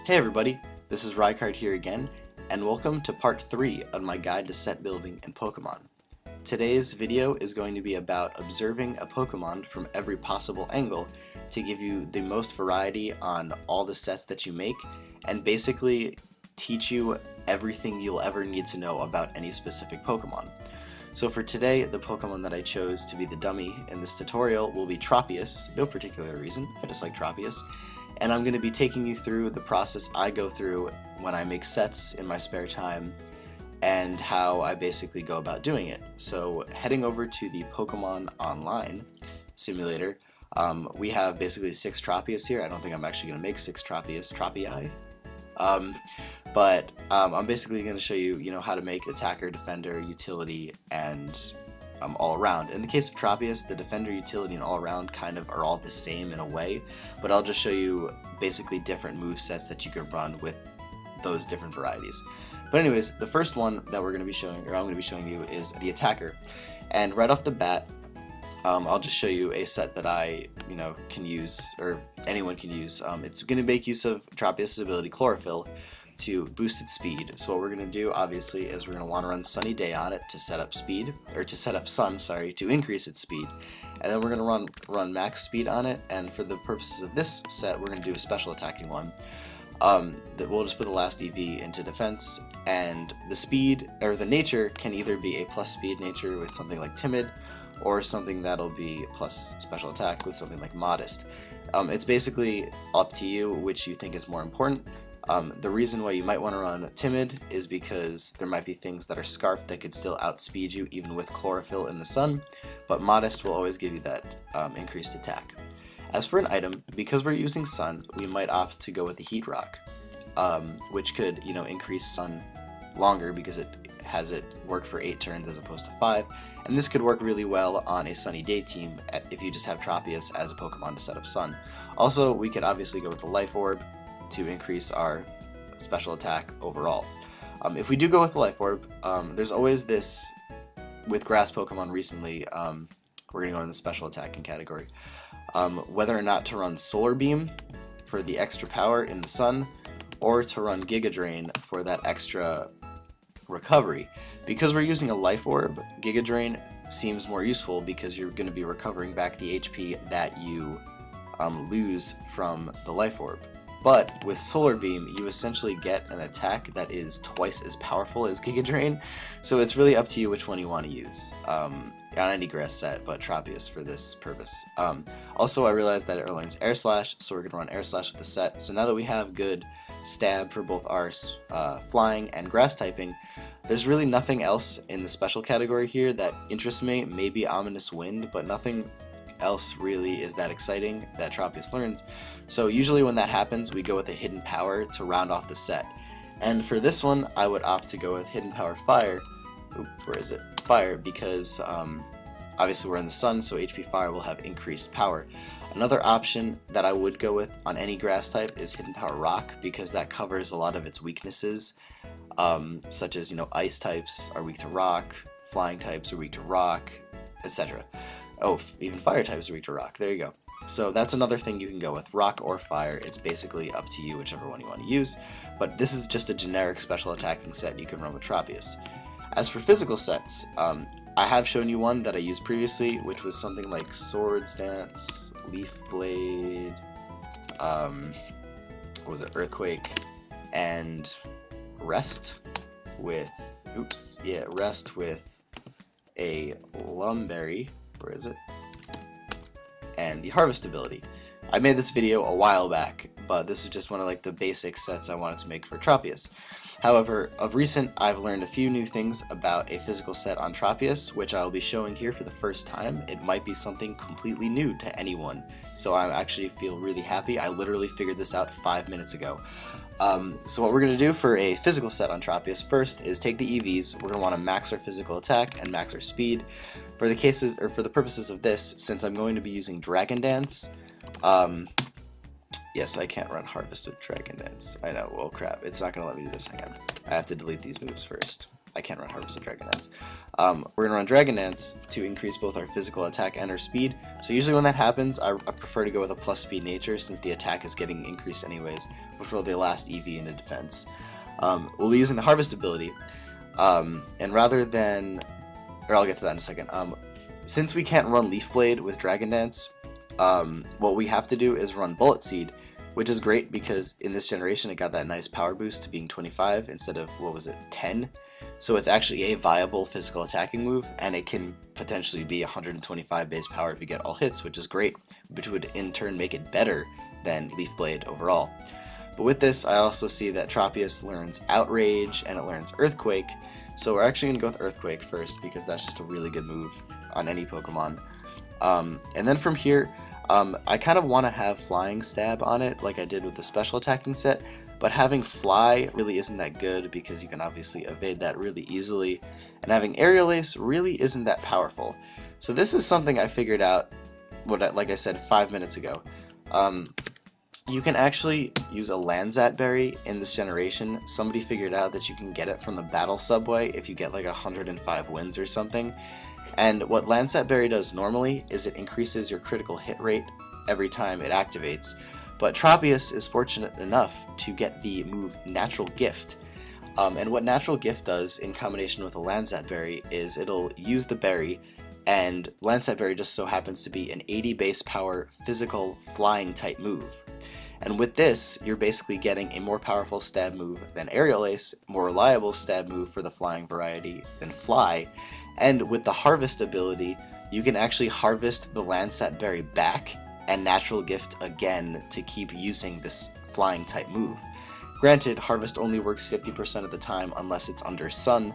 Hey everybody, this is Rykard here again, and welcome to part 3 of my guide to set building in Pokemon. Today's video is going to be about observing a Pokemon from every possible angle to give you the most variety on all the sets that you make, and basically teach you everything you'll ever need to know about any specific Pokemon. So for today, the Pokemon that I chose to be the dummy in this tutorial will be Tropius, no particular reason, I just like Tropius. And I'm going to be taking you through the process I go through when I make sets in my spare time and how I basically go about doing it. So heading over to the Pokemon Online simulator, we have basically 6 Tropius here. I don't think I'm actually going to make 6 Tropii. But I'm basically going to show you, how to make attacker, defender, utility, and all around. In the case of Tropius, the defender, utility, and all around kind of are all the same in a way, but I'll just show you basically different move sets that you can run with those different varieties. But anyways, the first one that we're going to be showing, or I'm going to be showing you, is the attacker. And right off the bat, I'll just show you a set that I, can use, or anyone can use. It's going to make use of Tropius' ability Chlorophyll to boost its speed. So what we're going to do, obviously, is we're going to want to run Sunny Day on it to set up speed, or to set up Sun, sorry, to increase its speed. And then we're going to run max speed on it, and for the purposes of this set, we're going to do a special attacking one. That we'll just put the last EV into defense, and the speed, or the nature, can either be a plus speed nature with something like Timid, or something that'll be plus special attack with something like Modest. It's basically up to you which you think is more important. The reason why you might want to run Timid is because there might be things that are Scarfed that could still outspeed you even with Chlorophyll in the sun, but Modest will always give you that increased attack. As for an item, because we're using Sun, we might opt to go with the Heat Rock, which could, increase Sun longer because it has it work for 8 turns as opposed to 5, and this could work really well on a Sunny Day team if you just have Tropius as a Pokemon to set up Sun. Also, we could obviously go with the Life Orb to increase our special attack overall. If we do go with the Life Orb, there's always this, with grass Pokemon recently, we're going to go in the special attacking category, whether or not to run Solar Beam for the extra power in the sun, or to run Giga Drain for that extra recovery. Because we're using a Life Orb, Giga Drain seems more useful because you're going to be recovering back the HP that you lose from the Life Orb. But with Solar Beam, you essentially get an attack that is twice as powerful as Giga Drain, so it's really up to you which one you want to use on any grass set, but Tropius for this purpose. Also, I realized that it learns Air Slash, so we're going to run Air Slash with the set. So now that we have good stab for both our flying and grass typing, there's really nothing else in the special category here that interests me. Maybe Ominous Wind, but nothing else really is that exciting that Tropius learns. So usually when that happens, we go with a Hidden Power to round off the set. And for this one, I would opt to go with Hidden Power Fire. Oop, where is it? Fire, because obviously we're in the sun, so HP Fire will have increased power. Another option that I would go with on any grass type is Hidden Power Rock, because that covers a lot of its weaknesses, such as, ice types are weak to rock, flying types are weak to rock, etc. Oh, even fire types are weak to rock. There you go. So that's another thing you can go with, rock or fire. It's basically up to you whichever one you want to use, but this is just a generic special attacking set you can run with Tropius. As for physical sets, I have shown you one that I used previously, which was something like Swords Dance, Leaf Blade, what was it, Earthquake, and Rest with, Rest with a Lumberry. Where is it? And the Harvest ability. I made this video a while back, but this is just one of the basic sets I wanted to make for Tropius. However, of recent, I've learned a few new things about a physical set on Tropius, which I'll be showing here for the first time. It might be something completely new to anyone, so I actually feel really happy. I literally figured this out 5 minutes ago. So what we're going to do for a physical set on Tropius first is take the EVs. We're going to want to max our physical attack and max our speed. For the purposes of this, since I'm going to be using Dragon Dance, yes, I can't run Harvest with Dragon Dance. I know, well crap, it's not going to let me do this, hang on. I have to delete these moves first. I can't run Harvested Dragon Dance. We're gonna run Dragon Dance to increase both our physical attack and our speed. So usually when that happens, I prefer to go with a plus speed nature since the attack is getting increased anyways before the last EV into defense. We'll be using the Harvest ability, and rather than, or I'll get to that in a second. Since we can't run Leaf Blade with Dragon Dance, what we have to do is run Bullet Seed, which is great because in this generation it got that nice power boost to being 25 instead of, what was it, 10? So it's actually a viable physical attacking move, and it can potentially be 125 base power if you get all hits, which is great, which would in turn make it better than Leaf Blade overall. But with this, I also see that Tropius learns Outrage and it learns Earthquake, so we're actually going to go with Earthquake first because that's just a really good move on any Pokemon. And then from here, I kind of want to have Flying Stab on it like I did with the special attacking set, but having Fly really isn't that good because you can obviously evade that really easily, and having Aerial Ace really isn't that powerful. So this is something I figured out, like I said 5 minutes ago. You can actually use a Landsat Berry in this generation. Somebody figured out that you can get it from the Battle Subway if you get like 105 wins or something. And what Landsat Berry does normally is it increases your critical hit rate every time it activates. But Tropius is fortunate enough to get the move Natural Gift. And what Natural Gift does in combination with a Landsat Berry is it'll use the berry, and Landsat Berry just so happens to be an 80 base power physical flying type move. And with this, you're basically getting a more powerful stab move than Aerial Ace, more reliable stab move for the flying variety than Fly, and with the Harvest ability, you can actually harvest the Landsat Berry back and Natural Gift again to keep using this flying type move. Granted, Harvest only works 50% of the time unless it's under Sun,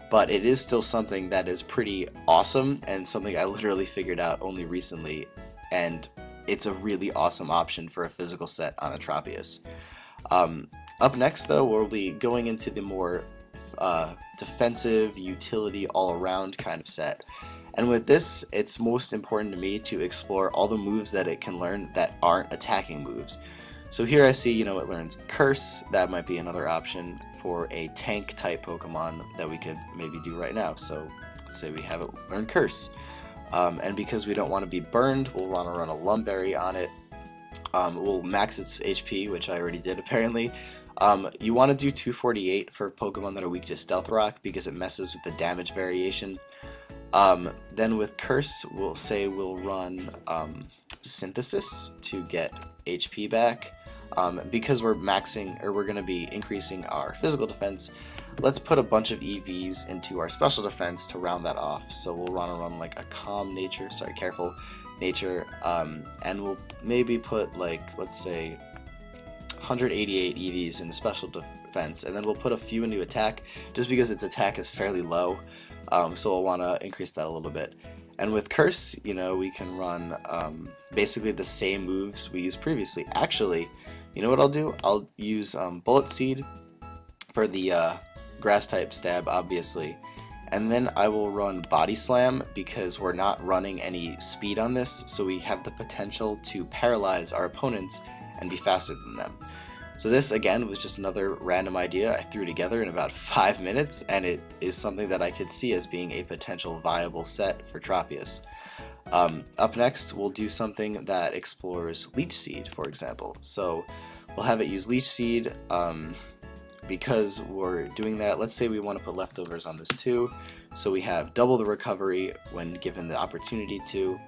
but it is still something that is pretty awesome and something I literally figured out only recently, and it's a really awesome option for a physical set on a Tropius. Up next though, we'll be going into the more defensive, utility, all-around kind of set. And with this, it's most important to me to explore all the moves that it can learn that aren't attacking moves. So here I see, it learns Curse. That might be another option for a tank type Pokemon that we could maybe do right now. So let's say we have it learn Curse. And because we don't want to be burned, we'll want to run a Lumberry on it. We'll max its HP, which I already did apparently. You want to do 248 for Pokemon that are weak to Stealth Rock because it messes with the damage variation. Then with Curse, we'll run Synthesis to get HP back. Because we're going to be increasing our physical defense, let's put a bunch of EVs into our special defense to round that off. So we'll run like a Careful Nature, and we'll maybe put like, let's say 188 EVs in special defense, and then we'll put a few into attack just because its attack is fairly low. So we'll want to increase that a little bit. And with Curse, we can run basically the same moves we used previously. Actually, you know what I'll do? I'll use Bullet Seed for the grass type stab, obviously. And then I will run Body Slam because we're not running any speed on this, so we have the potential to paralyze our opponents and be faster than them. So this, again, was just another random idea I threw together in about 5 minutes, and it is something that I could see as being a potential viable set for Tropius. Up next, we'll do something that explores Leech Seed, for example. So we'll have it use Leech Seed. Because we're doing that, let's say we want to put leftovers on this too. So we have double the recovery when given the opportunity to.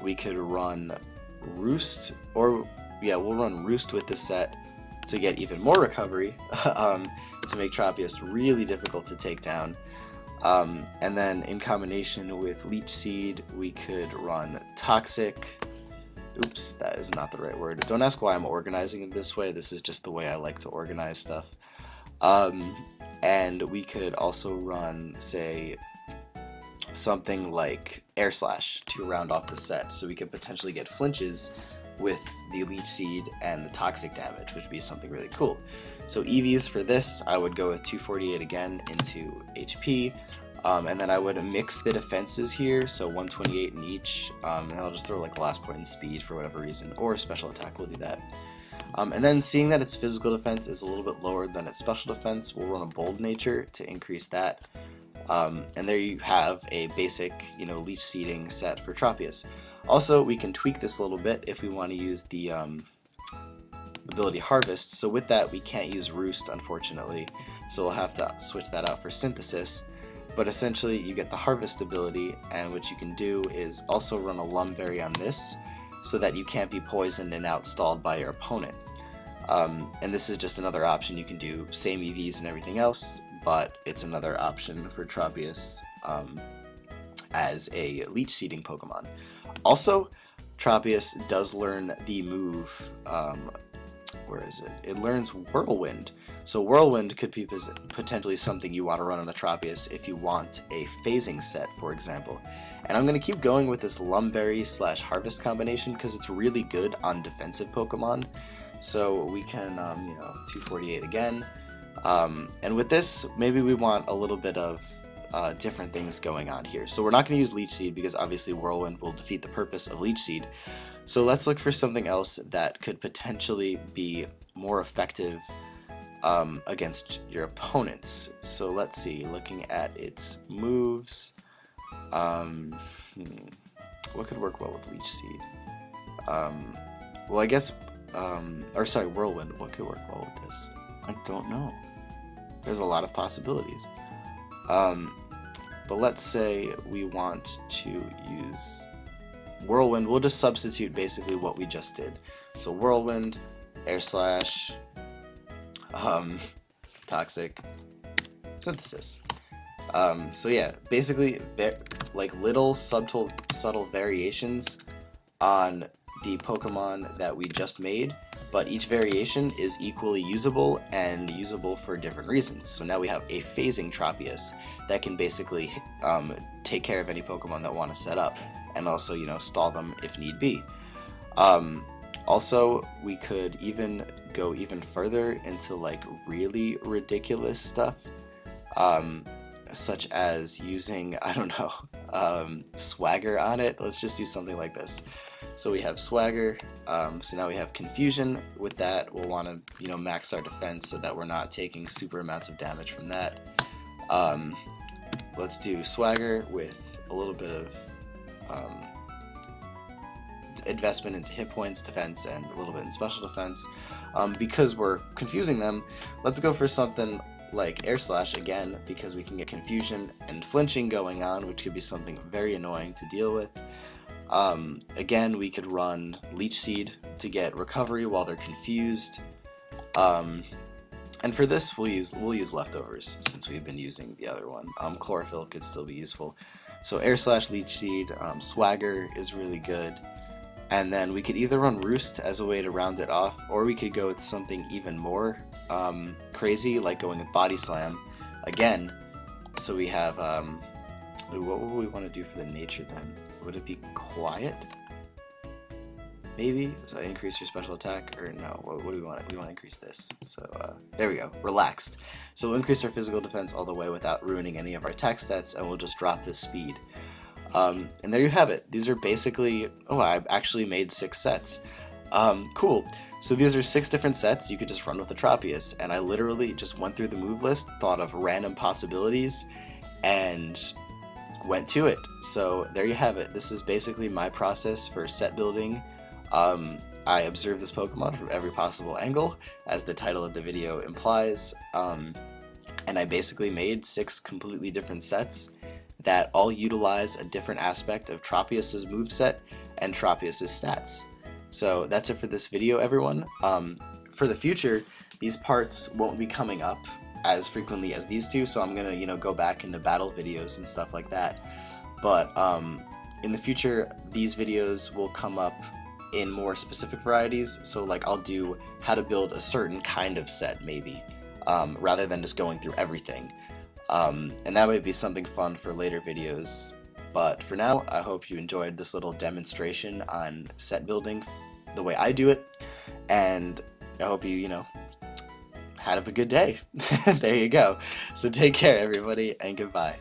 We could run Roost, or we'll run Roost with this set to get even more recovery, to make Tropius really difficult to take down. And then in combination with Leech Seed, we could run Toxic. Oops, that is not the right word. Don't ask why I'm organizing it this way. This is just the way I like to organize stuff. And we could also run, say, something like Air Slash to round off the set. So we could potentially get flinches with the Leech Seed and the Toxic damage, which would be something really cool. So EVs for this, I would go with 248 again into HP. And then I would mix the defenses here, so 128 in each, and I'll just throw like the last point in speed for whatever reason, or special attack will do that. And then seeing that its physical defense is a little bit lower than its special defense, we'll run a bold nature to increase that. And there you have a basic, leech seeding set for Tropius. Also, we can tweak this a little bit if we want to use the ability Harvest. So with that, we can't use Roost, unfortunately. So we'll have to switch that out for Synthesis. But essentially, you get the Harvest ability, and what you can do is also run a Lum Berry on this, so that you can't be poisoned and outstalled by your opponent. And this is just another option. You can do same EVs and everything else, but it's another option for Tropius as a leech seeding Pokemon. Also, Tropius does learn the move, where is it? It learns Whirlwind. So Whirlwind could be potentially something you want to run on a Tropius if you want a phasing set, for example. And I'm going to keep going with this Lum Berry / Harvest combination because it's really good on defensive Pokemon. So we can, 248 again. And with this, maybe we want a little bit of different things going on here. So we're not going to use Leech Seed because obviously Whirlwind will defeat the purpose of Leech Seed. So let's look for something else that could potentially be more effective against your opponents. So let's see, looking at its moves, what could work well with Leech Seed? Well, I guess, Whirlwind, what could work well with this? I don't know. There's a lot of possibilities. But let's say we want to use Whirlwind. We'll just substitute basically what we just did. So Whirlwind, Air Slash, Toxic, Synthesis. So yeah, basically like little subtle variations on the Pokemon that we just made, but each variation is equally usable and usable for different reasons. So now we have a phasing Tropius that can basically take care of any Pokemon that want to set up, and also, stall them if need be. Also, we could even go even further into like really ridiculous stuff, such as using, I don't know, Swagger on it. Let's just do something like this. So we have Swagger, so now we have Confusion. With that, we'll want to, max our defense so that we're not taking super amounts of damage from that. Let's do Swagger with a little bit of investment into hit points, defense, and a little bit in special defense. Because we're confusing them, let's go for something like Air Slash again, because we can get confusion and flinching going on, which could be something very annoying to deal with. Again, we could run Leech Seed to get recovery while they're confused. And for this, we'll use Leftovers, since we've been using the other one. Chlorophyll could still be useful. So Air Slash, Leech Seed, Swagger is really good. And then we could either run Roost as a way to round it off, or we could go with something even more crazy, like going with Body Slam again. So we have, what would we want to do for the nature then? Would it be Quiet? Maybe? So increase your special attack, or no, what do we want? We want to increase this. So there we go, Relaxed. So we'll increase our physical defense all the way without ruining any of our attack stats, and we'll just drop this speed. And there you have it. These are basically, I've actually made 6 sets. Cool. So these are 6 different sets you could just run with a Tropius, and I literally just went through the move list, thought of random possibilities, and went to it. So there you have it. This is basically my process for set building. I observed this Pokemon from every possible angle, as the title of the video implies, and I basically made 6 completely different sets that all utilize a different aspect of Tropius's moveset and Tropius's stats. So that's it for this video, everyone. For the future, these parts won't be coming up as frequently as these two, so I'm gonna go back into battle videos and stuff like that. But in the future, these videos will come up in more specific varieties. So like I'll do how to build a certain kind of set, maybe, rather than just going through everything. And that might be something fun for later videos. But for now, I hope you enjoyed this little demonstration on set building the way I do it, and I hope you, have a good day. There you go. So take care, everybody, and goodbye.